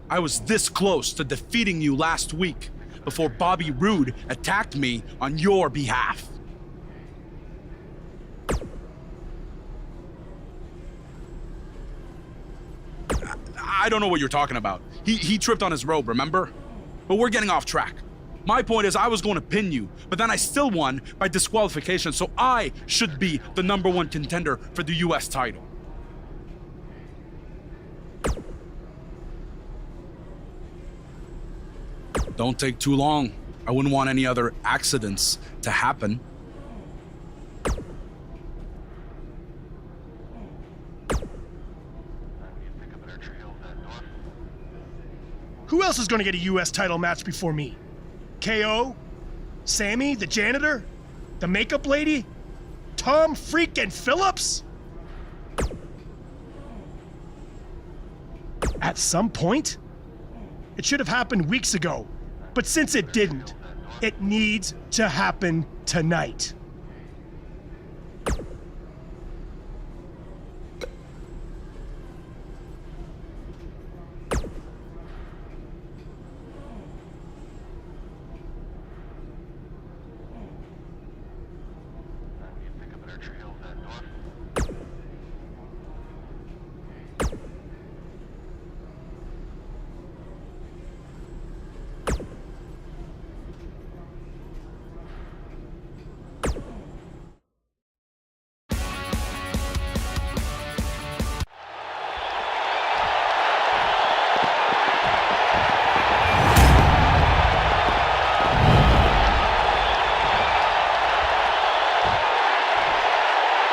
I was this close to defeating you last week before Bobby Roode attacked me on your behalf. I don't know what you're talking about. He tripped on his robe, remember? But we're getting off track. My point is I was going to pin you, but then I still won by disqualification, so I should be the #1 contender for the US title. Don't take too long. I wouldn't want any other accidents to happen. Who else is going to get a US title match before me? KO? Sammy, the janitor? The makeup lady? Tom freaking Phillips? At some point? It should have happened weeks ago. But since it didn't, it needs to happen tonight.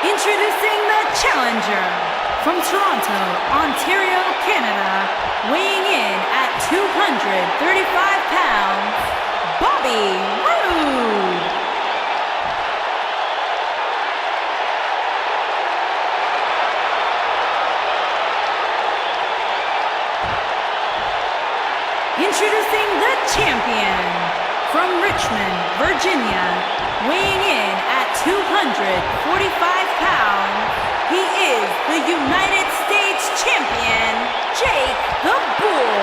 Introducing the challenger from Toronto, Ontario, Canada, weighing in at 235 pounds, Bobby Roode. Introducing the champion from Richmond, Virginia, weighing in at 245 pounds, he is the United States champion, Jake the Bull.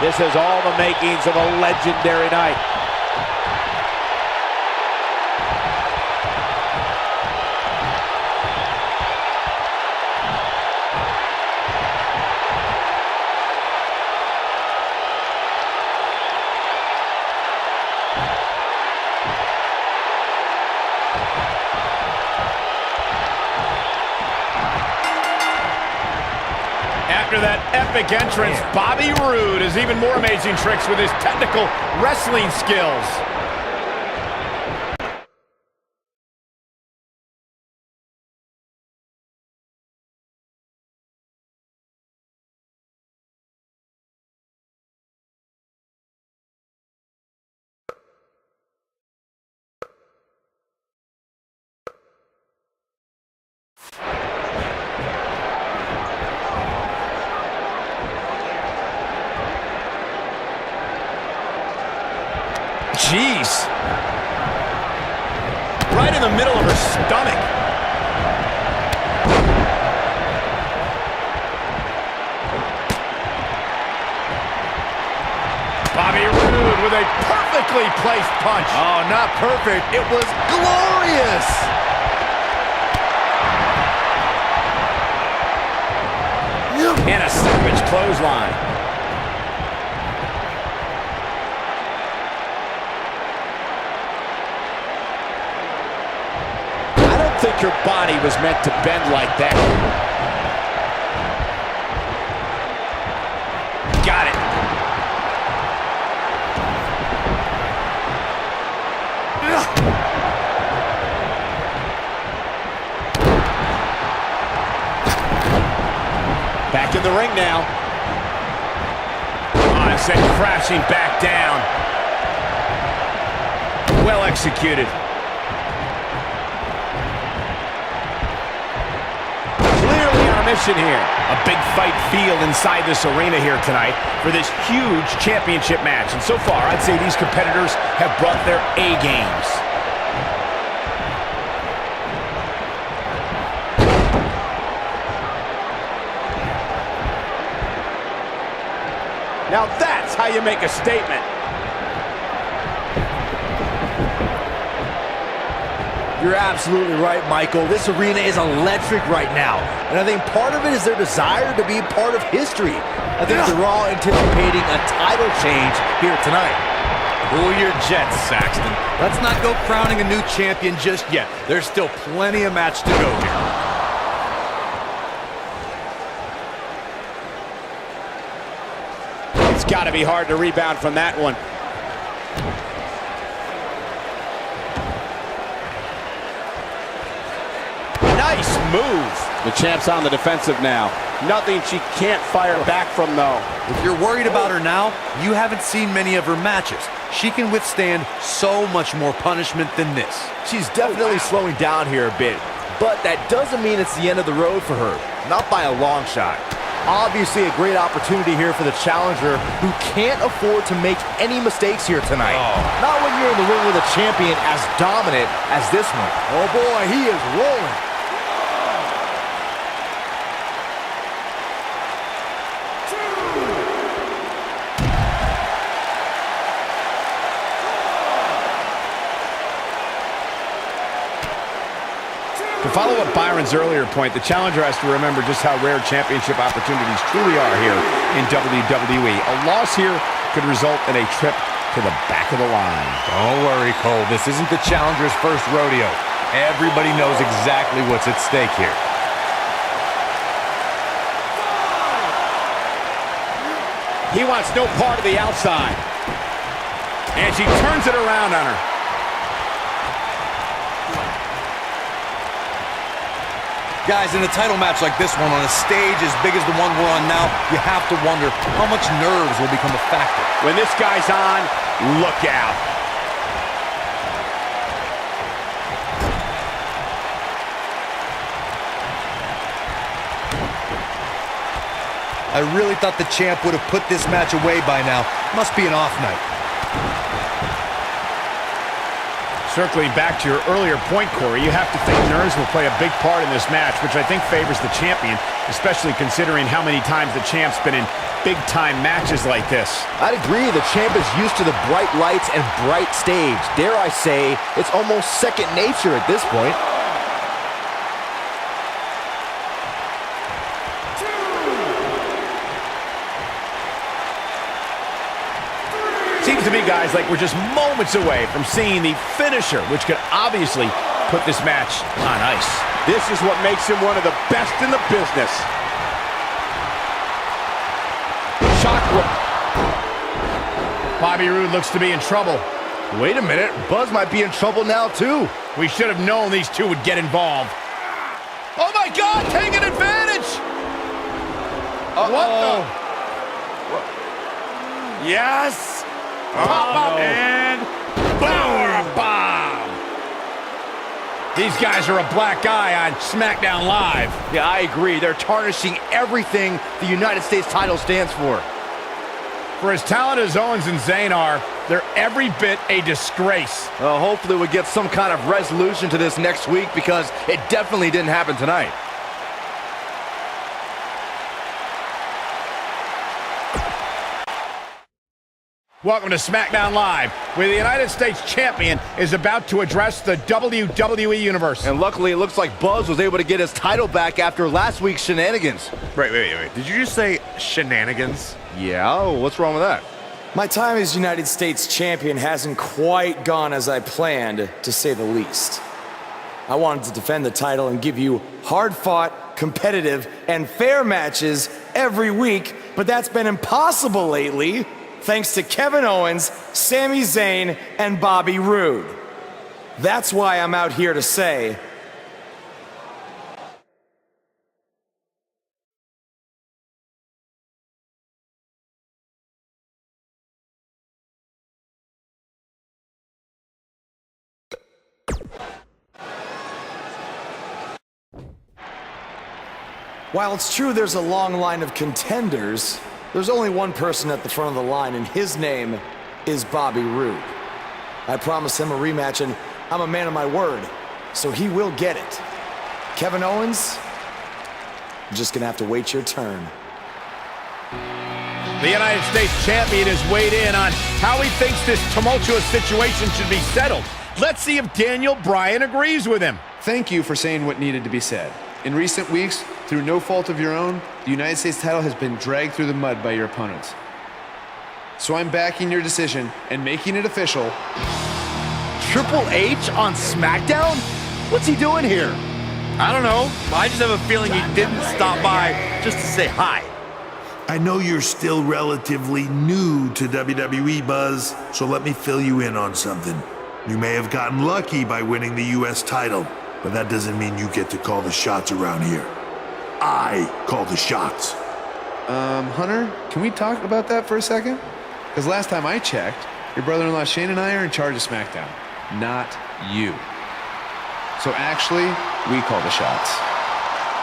This has all the makings of a legendary night. After that epic entrance, Bobby Roode has even more amazing tricks with his technical wrestling skills. Jeez. Right in the middle of her stomach. Bobby Roode with a perfectly placed punch. Oh, not perfect. It was glorious. And a savage clothesline. I think your body was meant to bend like that. Got it. Back in the ring now. Oh, and sent crashing back down. Well executed. Clearly on a intermission here. A big fight feel inside this arena here tonight for this huge championship match. And so far, I'd say these competitors have brought their A games. Now that's how you make a statement. You're absolutely right, Michael. This arena is electric right now. And I think part of it is their desire to be part of history. I think they're all anticipating a title change here tonight. Cool your jets, Saxton. Let's not go crowning a new champion just yet. There's still plenty of match to go here. It's got to be hard to rebound from that one. Nice move. The champ's on the defensive now. Nothing she can't fire back from, though. If you're worried about her now, you haven't seen many of her matches. She can withstand so much more punishment than this. She's definitely slowing down here a bit, but that doesn't mean it's the end of the road for her. Not by a long shot. Obviously a great opportunity here for the challenger who can't afford to make any mistakes here tonight. Not when you're in the ring with a champion as dominant as this one. Oh boy, he is rolling. To follow up Byron's earlier point, the challenger has to remember just how rare championship opportunities truly are here in WWE. A loss here could result in a trip to the back of the line. Don't worry, Cole. This isn't the challenger's first rodeo. Everybody knows exactly what's at stake here. He wants no part of the outside. And she turns it around on her. Guys, in a title match like this one, on a stage as big as the one we're on now, you have to wonder how much nerves will become a factor. When this guy's on, look out. I really thought the champ would have put this match away by now. Must be an off night. Circling back to your earlier point, Corey, you have to think nerves will play a big part in this match, which I think favors the champion, especially considering how many times the champ's been in big-time matches like this. I'd agree, the champ is used to the bright lights and bright stage. Dare I say, it's almost second nature at this point. Seems to me, guys, like we're just moments away from seeing the finisher, which could obviously put this match on ice. This is what makes him one of the best in the business. Shockwave. Bobby Roode looks to be in trouble. Wait a minute, Buzz might be in trouble now too. We should have known these two would get involved. Oh my God, taking advantage! What the? Yes! Pop up and boom! Bomb! These guys are a black eye on SmackDown Live. Yeah, I agree. They're tarnishing everything the United States title stands for. For as talented as Owens and Zayn are, they're every bit a disgrace. Hopefully we'll get some kind of resolution to this next week because it definitely didn't happen tonight. Welcome to SmackDown Live, where the United States Champion is about to address the WWE Universe. And luckily, it looks like Buzz was able to get his title back after last week's shenanigans. Wait. Did you just say shenanigans? Yeah, what's wrong with that? My time as United States Champion hasn't quite gone as I planned, to say the least. I wanted to defend the title and give you hard-fought, competitive, and fair matches every week, but that's been impossible lately, thanks to Kevin Owens, Sami Zayn, and Bobby Roode. That's why I'm out here to say, While it's true there's a long line of contenders, there's only one person at the front of the line, and his name is Bobby Roode. I promised him a rematch, and I'm a man of my word, so he will get it. Kevin Owens, you're just gonna have to wait your turn. The United States champion has weighed in on how he thinks this tumultuous situation should be settled. Let's see if Daniel Bryan agrees with him. Thank you for saying what needed to be said. In recent weeks, through no fault of your own, the United States title has been dragged through the mud by your opponents. So I'm backing your decision and making it official. Triple H on SmackDown? What's he doing here? I don't know. I just have a feeling he didn't stop by just to say hi. I know you're still relatively new to WWE, Buzz, so let me fill you in on something. You may have gotten lucky by winning the US title, but that doesn't mean you get to call the shots around here. I call the shots. Hunter, can we talk about that for a second? Because last time I checked, your brother-in-law Shane and I are in charge of SmackDown, not you. So actually, we call the shots.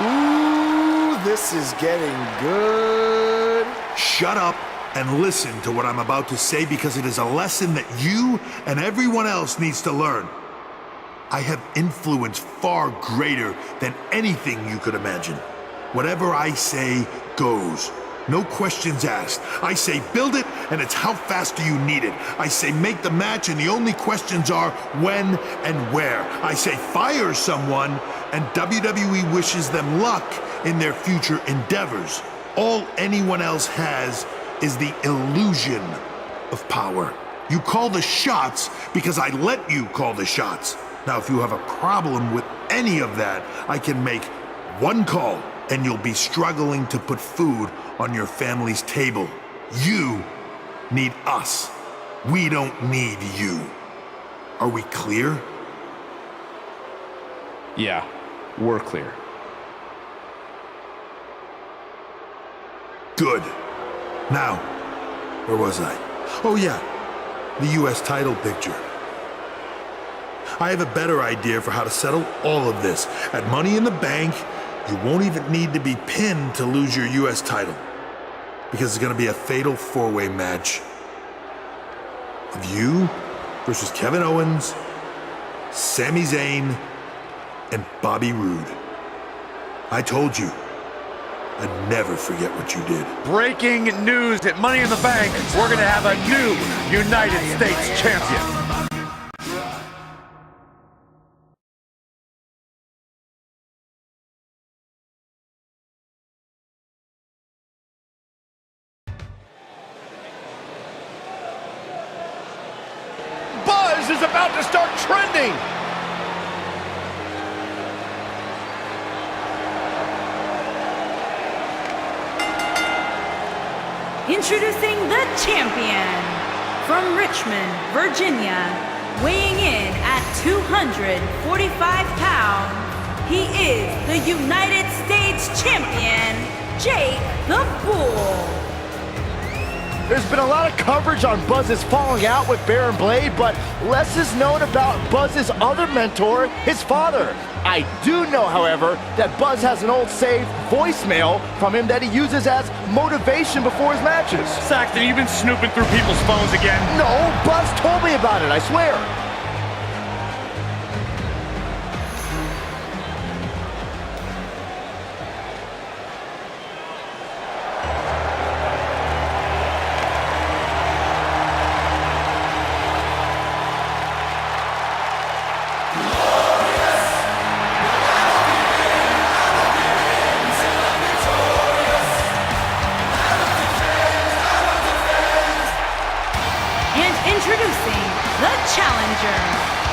Ooh, this is getting good. Shut up and listen to what I'm about to say, because it is a lesson that you and everyone else needs to learn. I have influence far greater than anything you could imagine. Whatever I say goes. No questions asked. I say build it, and it's how fast do you need it. I say make the match, and the only questions are when and where. I say fire someone, and WWE wishes them luck in their future endeavors. All anyone else has is the illusion of power. You call the shots because I let you call the shots. Now, if you have a problem with any of that, I can make one call, and you'll be struggling to put food on your family's table. You need us. We don't need you. Are we clear? Yeah, we're clear. Good. Now, where was I? Oh yeah, the US title picture. I have a better idea for how to settle all of this. At Money in the Bank, you won't even need to be pinned to lose your US title, because it's gonna be a fatal four-way match of you versus Kevin Owens, Sami Zayn, and Bobby Roode. I told you, I'd never forget what you did. Breaking news at Money in the Bank. We're going to have a new United States champion. Buzz is about to start trending. Introducing the champion from Richmond, Virginia, weighing in at 245 pounds, he is the United States champion, Jake the Bull. There's been a lot of coverage on Buzz's falling out with Baron Blade, but less is known about Buzz's other mentor, his father. I do know, however, that Buzz has an old saved voicemail from him that he uses as motivation before his matches. Saxton, you've been snooping through people's phones again. No, Buzz told me about it, I swear. Introducing the challenger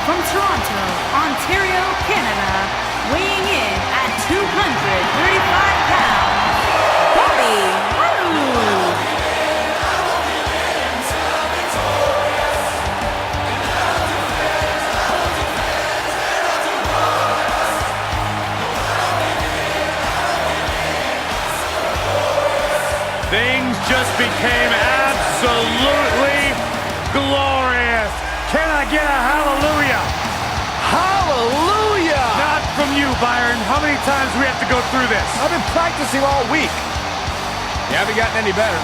from Toronto, Ontario, Canada, weighing in at 235 pounds, Bobby Roode. Things just became absolutely glorious. Can I get a hallelujah? Hallelujah! Not from you, Byron. How many times do we have to go through this? I've been practicing all week. You haven't gotten any better.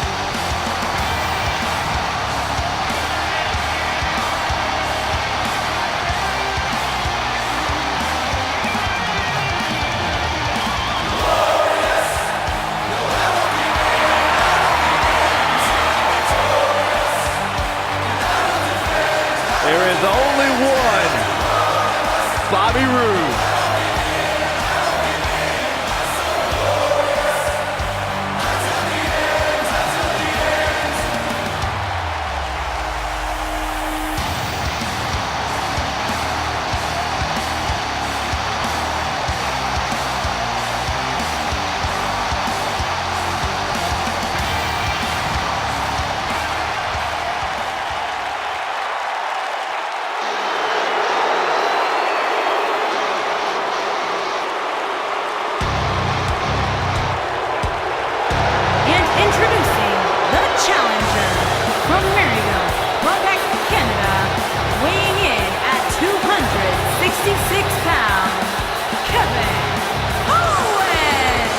There is only one Bobby Roode. Introducing the challenger from Maryville, Quebec, Canada, weighing in at 266 pounds, Kevin Owens.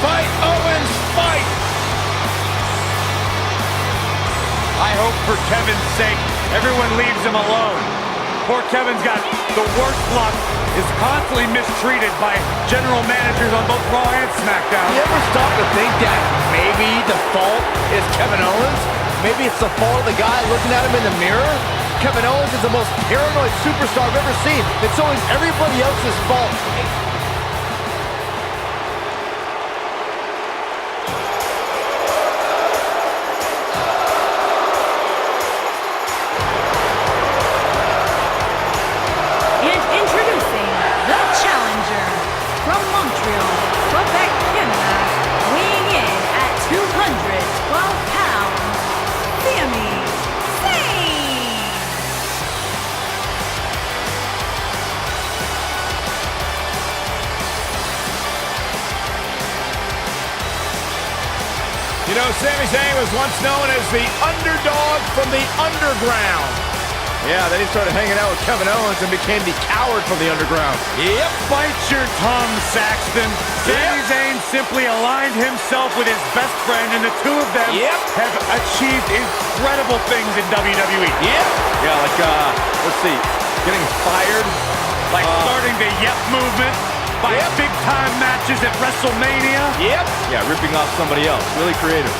Fight, Owens, fight! I hope for Kevin's sake, everyone leaves him alone. Poor Kevin's got the worst luck, is constantly mistreated by general managers on both Raw and SmackDown. You ever stop to think that maybe the fault is Kevin Owens? Maybe it's the fault of the guy looking at him in the mirror? Kevin Owens is the most paranoid superstar I've ever seen. It's always everybody else's fault. And introducing the challenger from Montreal, Quebec, Canada, weighing in at 212 pounds, Sami Zayn. You know, Sami Zayn was once known as the underdog from the underground. Yeah, then he started hanging out with Kevin Owens and became the coward from the underground. Yep, bite your tongue, Saxton. Sami Zayn simply aligned himself with his best friend, and the two of them have achieved incredible things in WWE. Yeah, like, let's see, getting fired. Like starting the Yep movement, by big-time matches at WrestleMania. Yeah, ripping off somebody else. Really creative.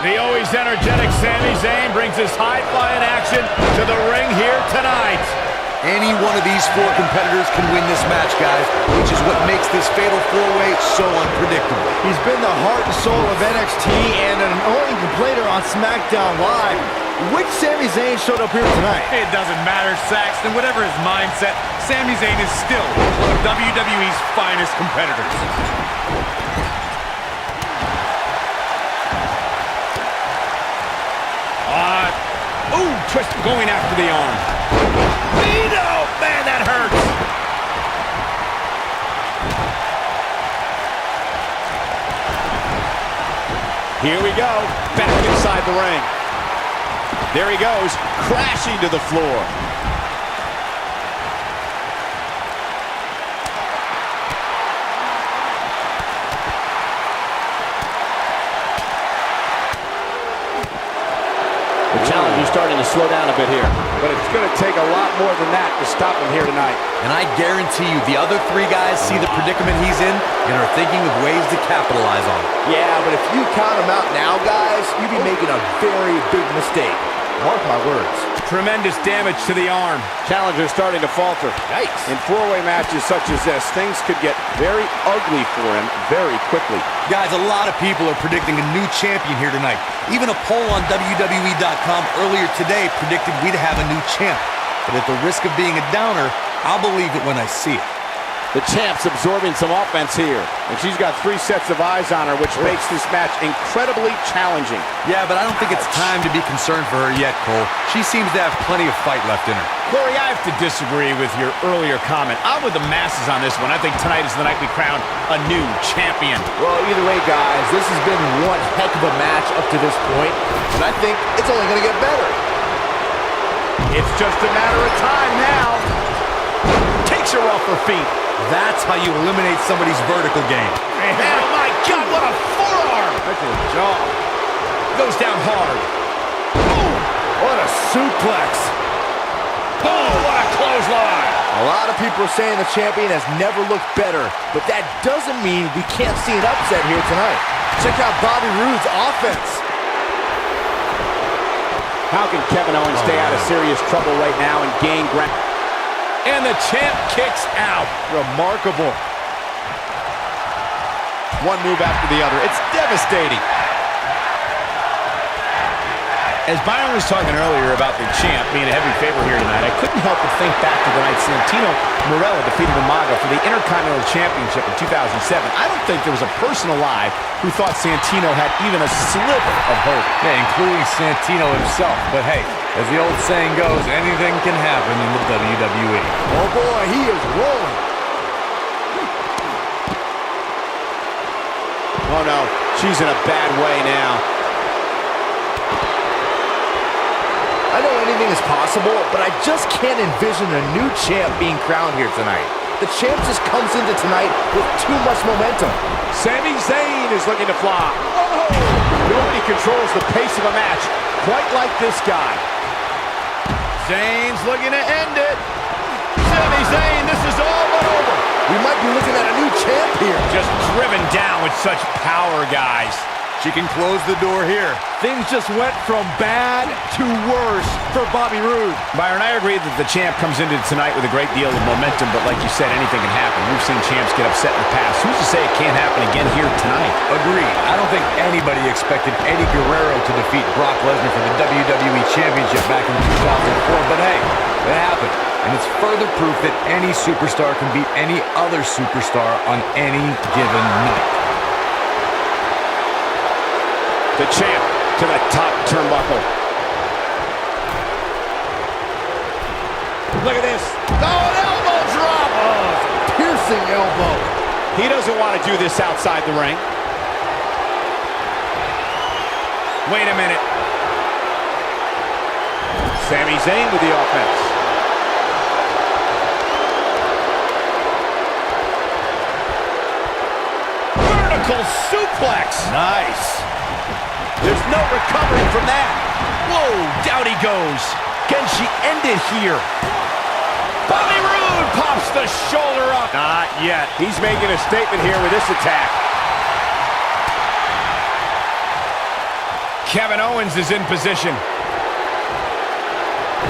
The always energetic Sami Zayn brings his high-flying action to the ring here tonight. Any one of these four competitors can win this match, guys, which is what makes this fatal four-way so unpredictable. He's been the heart and soul of NXT and an annoying complainer on SmackDown Live. Which Sami Zayn showed up here tonight? It doesn't matter, Saxton. Whatever his mindset, Sami Zayn is still one of WWE's finest competitors. Twist going after the arm. Vito! Man, that hurts. Here we go. Back inside the ring. There he goes, crashing to the floor. The challenger's starting to slow down a bit here, but it's going to take a lot more than that to stop him here tonight. And I guarantee you, the other three guys see the predicament he's in and are thinking of ways to capitalize on it. Yeah, but if you count him out now, guys, you'd be making a very big mistake. Mark my words. Tremendous damage to the arm. Challenger's starting to falter. Yikes. In four-way matches such as this, things could get very ugly for him very quickly. Guys, a lot of people are predicting a new champion here tonight. Even a poll on WWE.com earlier today predicted we'd have a new champ. But at the risk of being a downer, I'll believe it when I see it. The champ's absorbing some offense here, and she's got 3 sets of eyes on her, which makes this match incredibly challenging. Yeah, but I don't think it's time to be concerned for her yet, Cole. She seems to have plenty of fight left in her. Corey, I have to disagree with your earlier comment. I'm with the masses on this one. I think tonight is the night we crown a new champion. Well, either way, guys, this has been one heck of a match up to this point, and I think it's only going to get better. It's just a matter of time now. Takes her off her feet. That's how you eliminate somebody's vertical game. Oh my God, what a forearm! That's a jaw. Goes down hard. Boom! What a suplex. Oh, what a clothesline! A lot of people are saying the champion has never looked better, but that doesn't mean we can't see an upset here tonight. Check out Bobby Roode's offense. How can Kevin Owens stay out of serious trouble right now and gain ground? And the champ kicks out. Remarkable. One move after the other. It's devastating. As Byron was talking earlier about the champ being a heavy favorite here tonight, I couldn't help but think back to the night Santino Marella defeated Umaga for the Intercontinental Championship in 2007. I don't think there was a person alive who thought Santino had even a sliver of hope. Yeah, including Santino himself. But hey, as the old saying goes, anything can happen in the WWE. Oh boy, he is rolling. Oh no, she's in a bad way now. I know anything is possible, but I just can't envision a new champ being crowned here tonight. The champ just comes into tonight with too much momentum. Sami Zayn is looking to fly. Whoa! Nobody controls the pace of a match quite like this guy. Zayn's looking to end it. Sami Zayn, this is all but over. We might be looking at a new champ here. Just driven down with such power, guys. She can close the door here. Things just went from bad to worse for Bobby Roode. Byron, I agree that the champ comes into tonight with a great deal of momentum, but like you said, anything can happen. We've seen champs get upset in the past. Who's to say it can't happen again here tonight? Agreed. I don't think anybody expected Eddie Guerrero to defeat Brock Lesnar for the WWE Championship back in 2004, but hey, it happened. And it's further proof that any superstar can beat any other superstar on any given night. The champ to the top turnbuckle. Look at this. Oh, an elbow drop. Oh, piercing elbow. He doesn't want to do this outside the ring. Wait a minute. Sami Zayn with the offense. Vertical suplex. Nice. There's no recovering from that. Whoa, down he goes. Can she end it here? Bobby Roode pops the shoulder up. Not yet. He's making a statement here with this attack. Kevin Owens is in position.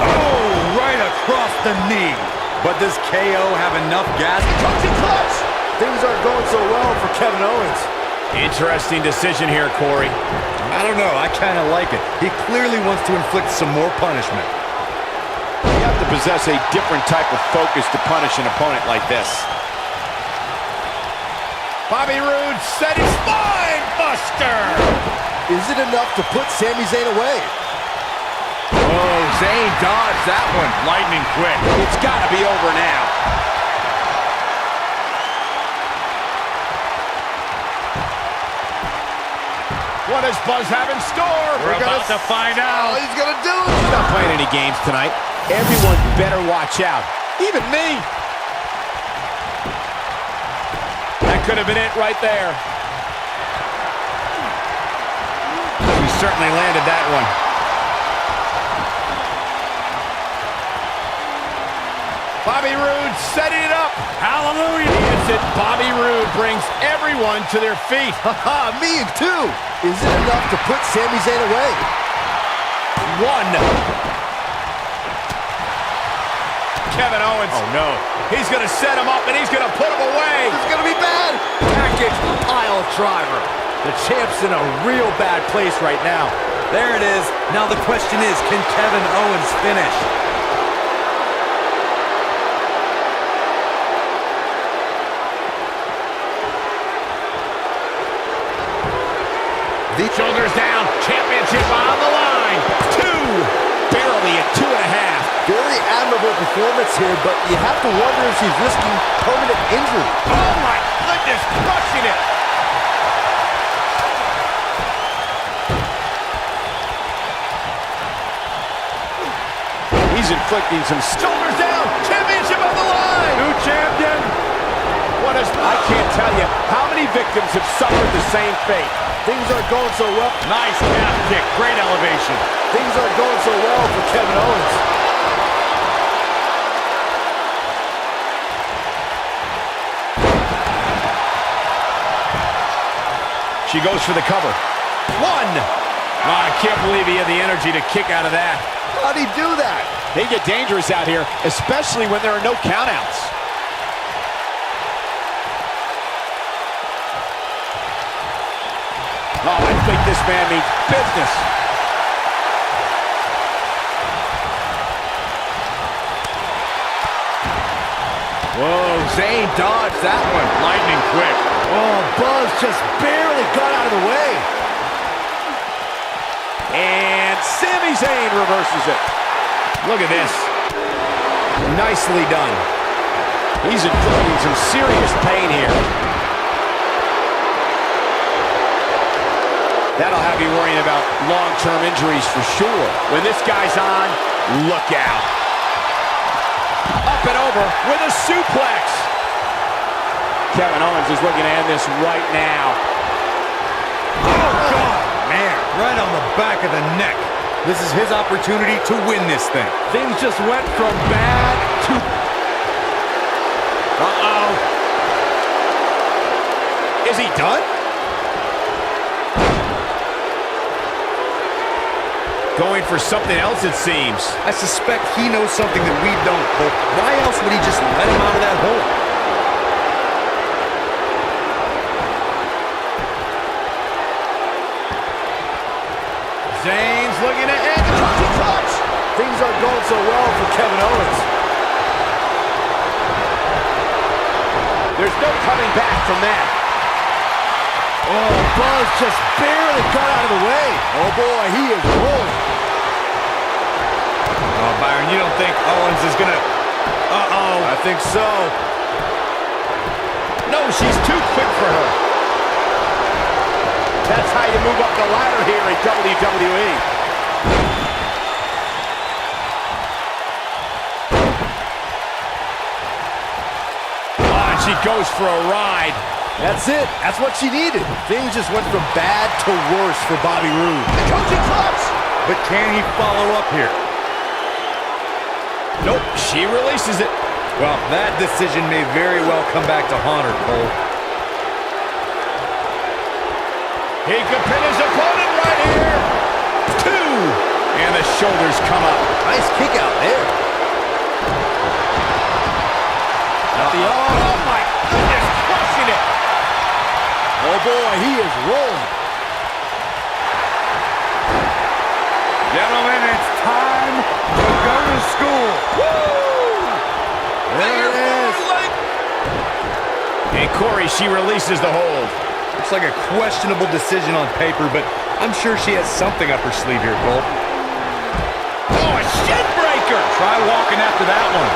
Oh, right across the knee. But does KO have enough gas? Clutch. Things aren't going so well for Kevin Owens. Interesting decision here, Corey. I don't know. I kind of like it. He clearly wants to inflict some more punishment. You have to possess a different type of focus to punish an opponent like this. Bobby Roode set his spine buster. Is it enough to put Sami Zayn away? Oh, Zayn dodged that one lightning quick. It's got to be over now. What does Buzz have in store? We're about to find out. Oh, he's going to do it. He's not playing any games tonight. Everyone better watch out. Even me. That could have been it right there. He certainly landed that one. Bobby Roode setting it up. Hallelujah. It's it. Bobby Roode brings everyone to their feet. Haha, me too. Is it enough to put Sami Zayn away? One. Kevin Owens. Oh, no. He's going to set him up, and he's going to put him away. This is going to be bad. Package pile driver. The champ's in a real bad place right now. There it is. Now the question is, can Kevin Owens finish? The shoulders down, championship on the line. 2, barely at 2.5. Very admirable performance here, but you have to wonder if she's risking permanent injury. Oh my goodness, crushing it. He's inflicting some shoulders down, championship on the line. New champion. I can't tell you how many victims have suffered the same fate. Things aren't going so well. Nice calf kick. Great elevation. Things aren't going so well for Kevin Owens. She goes for the cover. 1. Oh, I can't believe he had the energy to kick out of that. How'd he do that? They get dangerous out here, especially when there are no countouts. Oh, I think this man means business. Whoa, Zayn dodged that one. Lightning quick. Oh, Buzz just barely got out of the way. And Sami Zayn reverses it. Look at this. Nicely done. He's inflicting some serious pain here. That'll have you worrying about long-term injuries for sure. When this guy's on, look out. Up and over with a suplex. Kevin Owens is looking to end this right now. Oh, God, man. Right on the back of the neck. This is his opportunity to win this thing. Things just went from bad to... Uh-oh. Is he done? Going for something else, it seems. I suspect he knows something that we don't, but why else would he just let him out of that hole? Zayn's looking to end the touch. Things aren't going so well for Kevin Owens. There's no coming back from that. Oh, Buzz just barely got out of the way. Oh, boy, he is rolling. Oh, Byron, you don't think Owens is gonna... Uh-oh. I think so. No, she's too quick for her. That's how you move up the ladder here in WWE. Oh, and she goes for a ride. That's it. That's what she needed. Things just went from bad to worse for Bobby Roode. The coaching clutch. But can he follow up here? Nope, she releases it. Well, that decision may very well come back to haunt her, Cole. He could pin his opponent right here. 2. And the shoulders come up. Nice kick out there. Oh, my goodness, crushing it. Oh, boy, he is rolling. Gentlemen, it's time to go to school. There it is. And Corey, she releases the hold. Looks like a questionable decision on paper, but I'm sure she has something up her sleeve here, Cole. Oh, a shin breaker. Try walking after that one.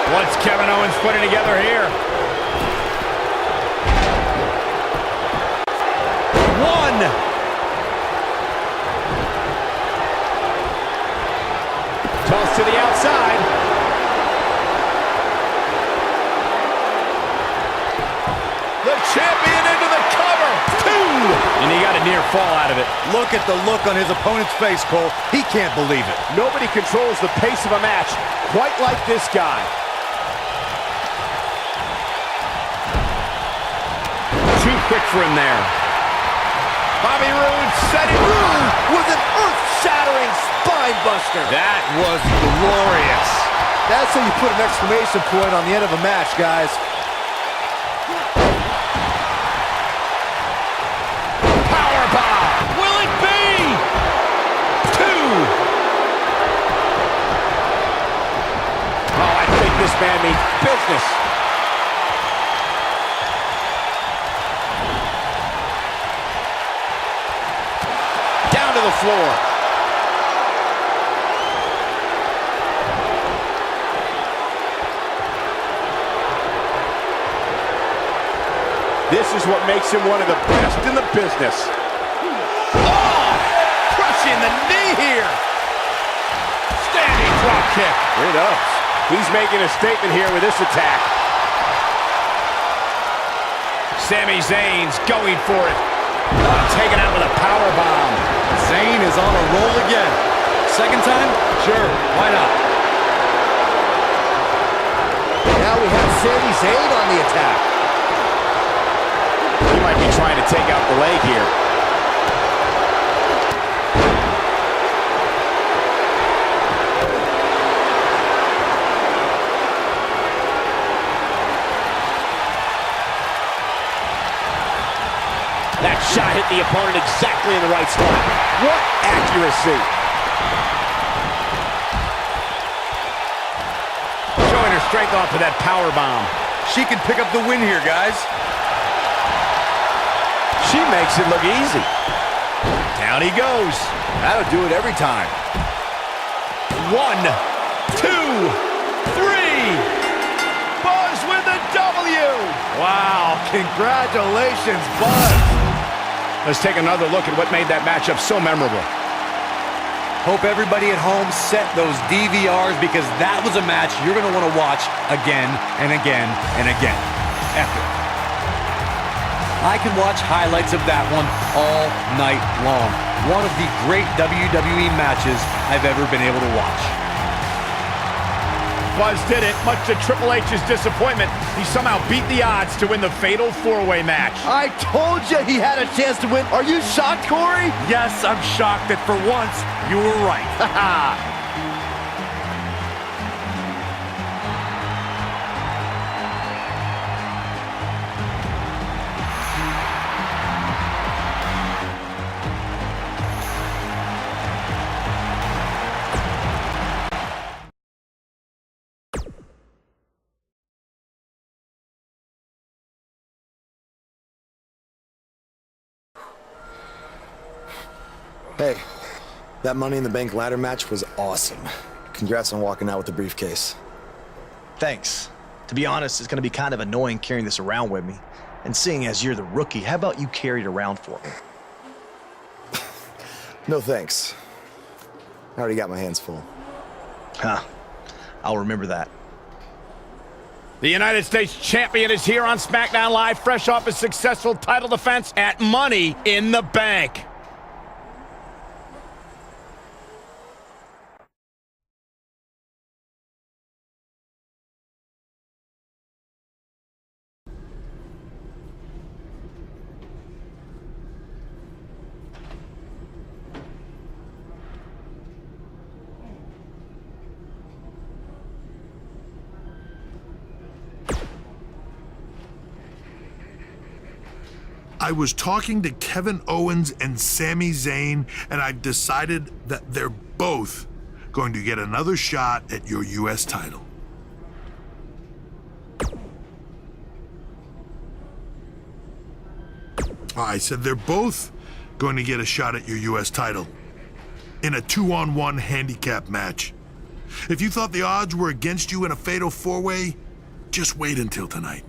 What's Kevin Owens putting together here? 1. Toss to the outside. The champion into the cover. 2. And he got a near fall out of it. Look at the look on his opponent's face, Cole. He can't believe it. Nobody controls the pace of a match quite like this guy. Too quick for him there. Bobby Roode setting Roode with an earth-shattering spine Buster. That was glorious. That's how you put an exclamation point on the end of a match, guys. Powerbomb. Will it be? 2. Oh, I think this man means business. Down to the floor. This is what makes him one of the best in the business. Oh! Crushing the knee here. Standing drop kick. It ups. He's making a statement here with this attack. Sami Zayn's going for it. Taken out with a power bomb. Zayn is on a roll again. Second time? Sure, why not? Now we have Sami Zayn on the attack. He might be trying to take out the leg here. That shot hit the opponent exactly in the right spot. What accuracy. Showing her strength off of that power bomb. She can pick up the win here, guys. She makes it look easy. Down he goes. That'll do it every time. 1, 2, 3. Buzz with the W. Wow, congratulations, Buzz. Let's take another look at what made that matchup so memorable. Hope everybody at home set those DVRs because that was a match you're going to want to watch again and again and again. Epic. I can watch highlights of that one all night long. One of the great WWE matches I've ever been able to watch. Buzz did it, much to Triple H's disappointment. He somehow beat the odds to win the fatal 4-way match. I told you he had a chance to win. Are you shocked, Corey? Yes, I'm shocked that for once you were right. Hey, that Money in the Bank ladder match was awesome. Congrats on walking out with the briefcase. Thanks. To be honest, it's going to be kind of annoying carrying this around with me. And seeing as you're the rookie, how about you carry it around for me? No thanks. I already got my hands full. Huh. I'll remember that. The United States Champion is here on SmackDown Live, fresh off a successful title defense at Money in the Bank. I was talking to Kevin Owens and Sami Zayn, and I've decided that they're both going to get another shot at your U.S. title. I said they're both going to get a shot at your U.S. title in a 2-on-1 handicap match. If you thought the odds were against you in a fatal 4-way, just wait until tonight.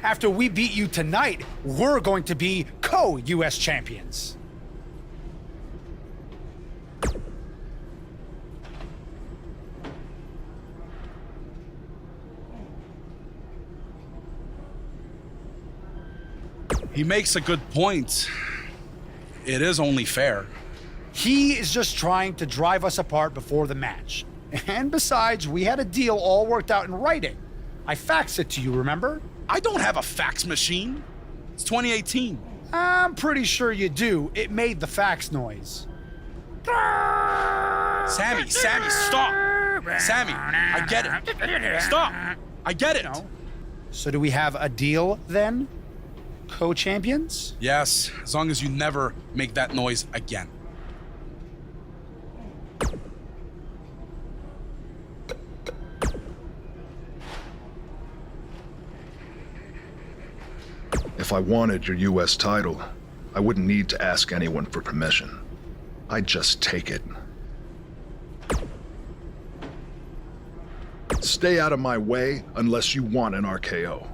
After we beat you tonight, we're going to be co-US champions. He makes a good point. It is only fair. He is just trying to drive us apart before the match. And besides, we had a deal all worked out in writing. I faxed it to you, remember? I don't have a fax machine. It's 2018. I'm pretty sure you do. It made the fax noise. Sammy, stop. Sammy, I get it. Stop. I get it. So do we have a deal then? Co-champions? Yes, as long as you never make that noise again. If I wanted your U.S. title, I wouldn't need to ask anyone for permission. I'd just take it. Stay out of my way unless you want an RKO.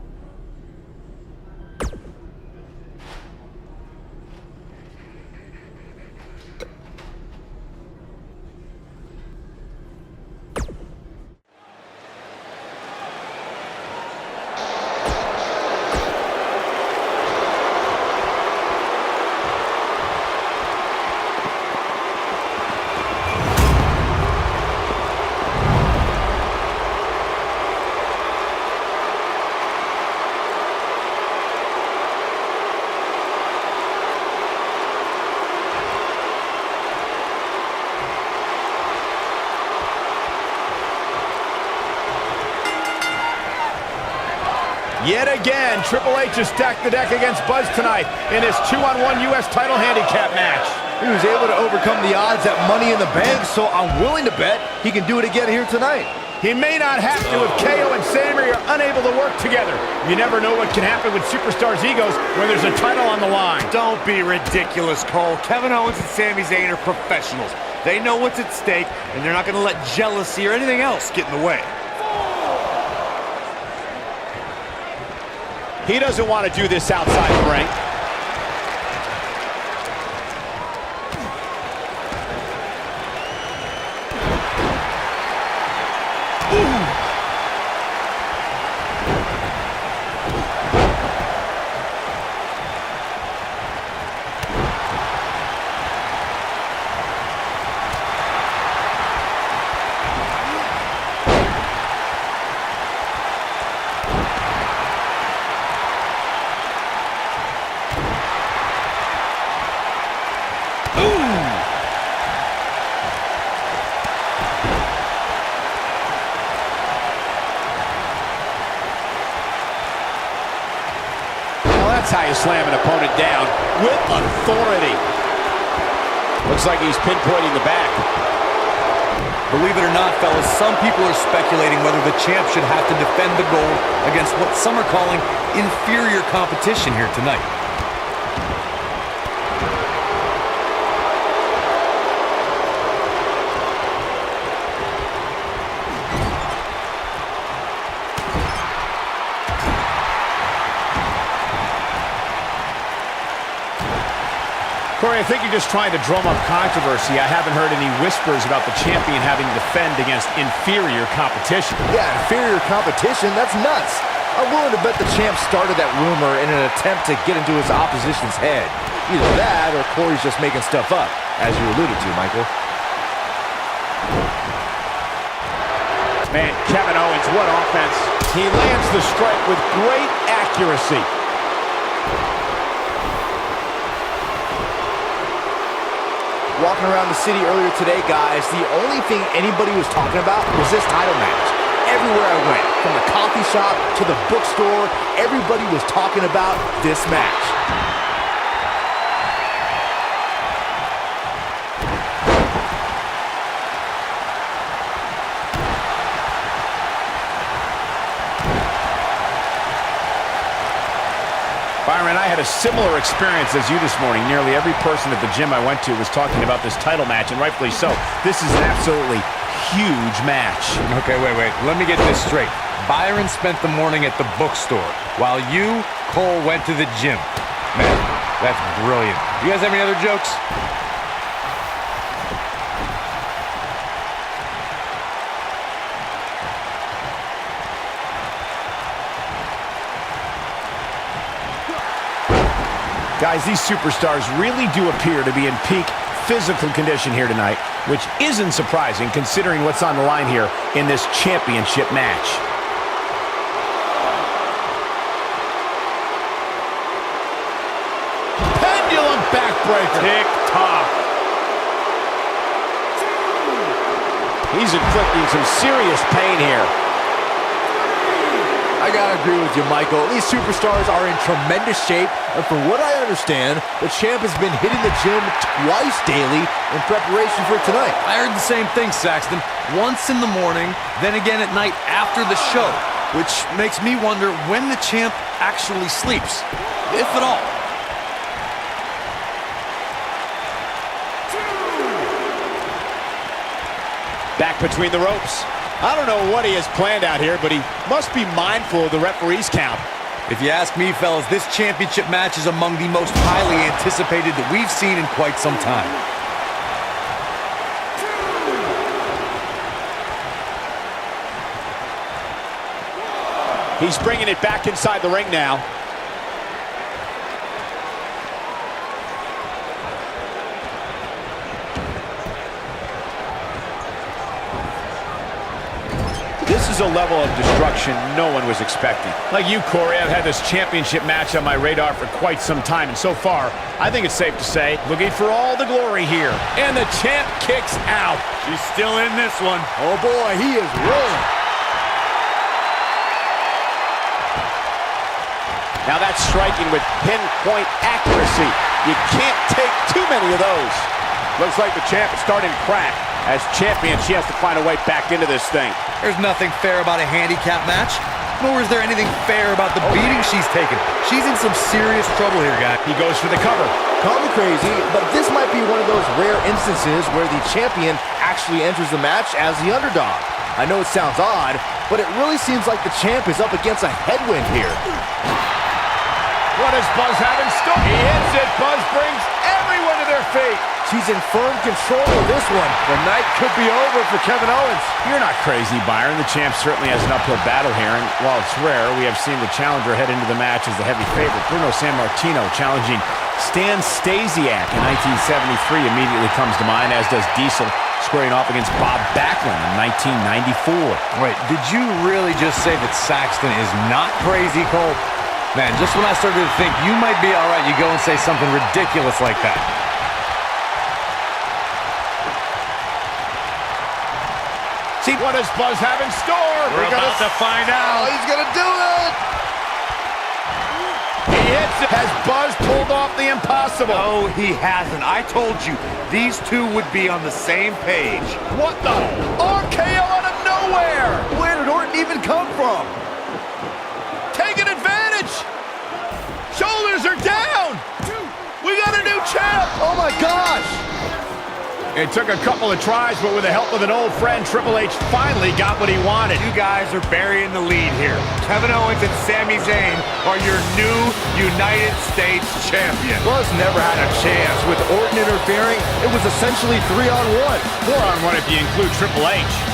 Yet again, Triple H has stacked the deck against Buzz tonight in his 2-on-1 U.S. title handicap match. He was able to overcome the odds at Money in the Bank, so I'm willing to bet he can do it again here tonight. He may not have to if KO and Sammy are unable to work together. You never know what can happen with superstars' egos when there's a title on the line. Don't be ridiculous, Cole. Kevin Owens and Sami Zayn are professionals. They know what's at stake, and they're not going to let jealousy or anything else get in the way. He doesn't want to do this outside the ring. That's how you slam an opponent down with authority. Looks like he's pinpointing the back. Believe it or not, fellas, some people are speculating whether the champ should have to defend the gold against what some are calling inferior competition here tonight. Corey, I think you're just trying to drum up controversy. I haven't heard any whispers about the champion having to defend against inferior competition. Yeah, inferior competition? That's nuts. I'm willing to bet the champ started that rumor in an attempt to get into his opposition's head. Either that or Corey's just making stuff up, as you alluded to, Michael. Man, Kevin Owens, what offense. He lands the strike with great accuracy. Walking around the city earlier today, guys, the only thing anybody was talking about was this title match. Everywhere I went, from the coffee shop to the bookstore, everybody was talking about this match. Byron, I had a similar experience as you this morning. Nearly every person at the gym I went to was talking about this title match, and rightfully so. This is an absolutely huge match. Okay, wait. Let me get this straight. Byron spent the morning at the bookstore, while you, Cole, went to the gym. Man, that's brilliant. You guys have any other jokes? Guys, these superstars really do appear to be in peak physical condition here tonight, which isn't surprising considering what's on the line here in this championship match. backbreaker. Tick-tock. He's inflicting some serious pain here. I gotta agree with you, Michael. These superstars are in tremendous shape, and from what I understand, the champ has been hitting the gym twice daily in preparation for tonight. I heard the same thing, Saxton. Once in the morning, then again at night after the show, which makes me wonder when the champ actually sleeps, if at all. Back between the ropes. I don't know what he has planned out here, but he must be mindful of the referee's count. If you ask me, fellas, this championship match is among the most highly anticipated that we've seen in quite some time. He's bringing it back inside the ring now. This is a level of destruction no one was expecting. Like you, Corey, I've had this championship match on my radar for quite some time, and so far, I think it's safe to say, looking for all the glory here. And the champ kicks out. She's still in this one. Oh boy, he is rolling. Now that's striking with pinpoint accuracy. You can't take too many of those. Looks like the champ is starting to crack. As champion, she has to find a way back into this thing. There's nothing fair about a handicap match, nor is there anything fair about the beating she's taken. She's in some serious trouble here, guys. He goes for the cover. Call me crazy, but this might be one of those rare instances where the champion actually enters the match as the underdog. I know it sounds odd, but it really seems like the champ is up against a headwind here. What does Buzz have in store? He hits it. Buzz brings everyone to their feet. She's in firm control of this one. The night could be over for Kevin Owens. You're not crazy, Byron. The champ certainly has an uphill battle here, and while it's rare, we have seen the challenger head into the match as the heavy favorite. Bruno Sammartino challenging Stan Stasiak in 1973 immediately comes to mind, as does Diesel squaring off against Bob Backlund in 1994. Wait, did you really just say that Saxton is not crazy, Cole? Man, just when I started to think you might be all right, you go and say something ridiculous like that. See, what does Buzz have in store? We're about to find out. Oh, he's gonna do it! He hits it. Has Buzz pulled off the impossible? No, he hasn't. I told you, these two would be on the same page. What the? RKO out of nowhere! Where did Orton even come from? Taking advantage! Shoulders are down! We got a new champ! Oh my gosh! It took a couple of tries, but with the help of an old friend, Triple H finally got what he wanted. You guys are burying the lead here. Kevin Owens and Sami Zayn are your new United States champion. Buzz never had a chance. With Orton interfering, it was essentially 3-on-1. 4-on-1 if you include Triple H.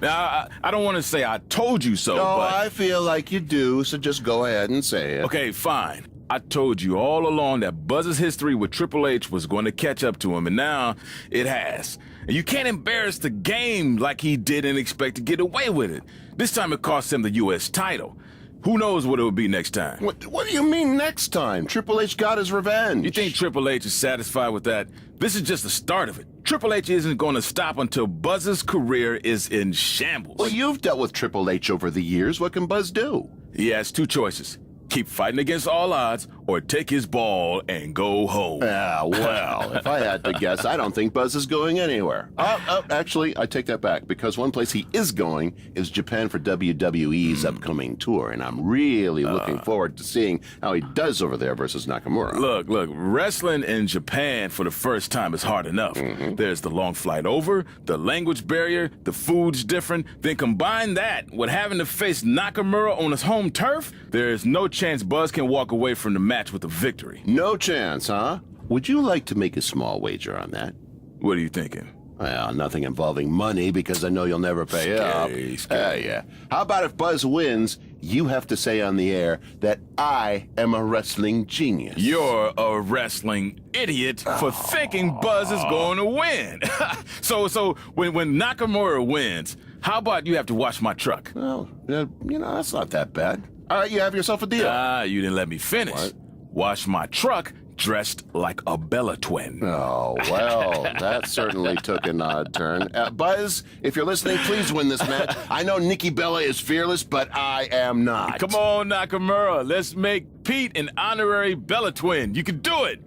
Now, I don't want to say I told you so, No, but... I feel like you do, so just go ahead and say it. Okay, fine. I told you all along that Buzz's history with Triple H was going to catch up to him, and now it has. And you can't embarrass the game like he did and expect to get away with it. This time it cost him the U.S. title. Who knows what it will be next time? What do you mean next time? Triple H got his revenge. You think Triple H is satisfied with that? This is just the start of it. Triple H isn't going to stop until Buzz's career is in shambles. Well, you've dealt with Triple H over the years. What can Buzz do? He has two choices. Keep fighting against all odds, or take his ball and go home. Yeah, well, if I had to guess, I don't think Buzz is going anywhere. Actually, I take that back, because one place he is going is Japan for WWE's upcoming tour, and I'm really looking forward to seeing how he does over there versus Nakamura. Look, wrestling in Japan for the first time is hard enough. There's the long flight over, the language barrier, the food's different. Then combine that with having to face Nakamura on his home turf, there's no chance Buzz can walk away from the match with a victory. No chance, huh? Would you like to make a small wager on that? What are you thinking? Well, nothing involving money, because I know you'll never pay up. Yeah. How about if Buzz wins, you have to say on the air that I am a wrestling genius. You're a wrestling idiot for thinking Buzz is going to win. So when Nakamura wins, how about you have to wash my truck? Well, that's not that bad. All right, you have yourself a deal. You didn't let me finish. What? Wash my truck dressed like a Bella twin. Oh, well, that certainly took an odd turn. Buzz, if you're listening, please win this match. I know Nikki Bella is fearless, but I am not. Come on, Nakamura. Let's make Pete an honorary Bella twin. You can do it.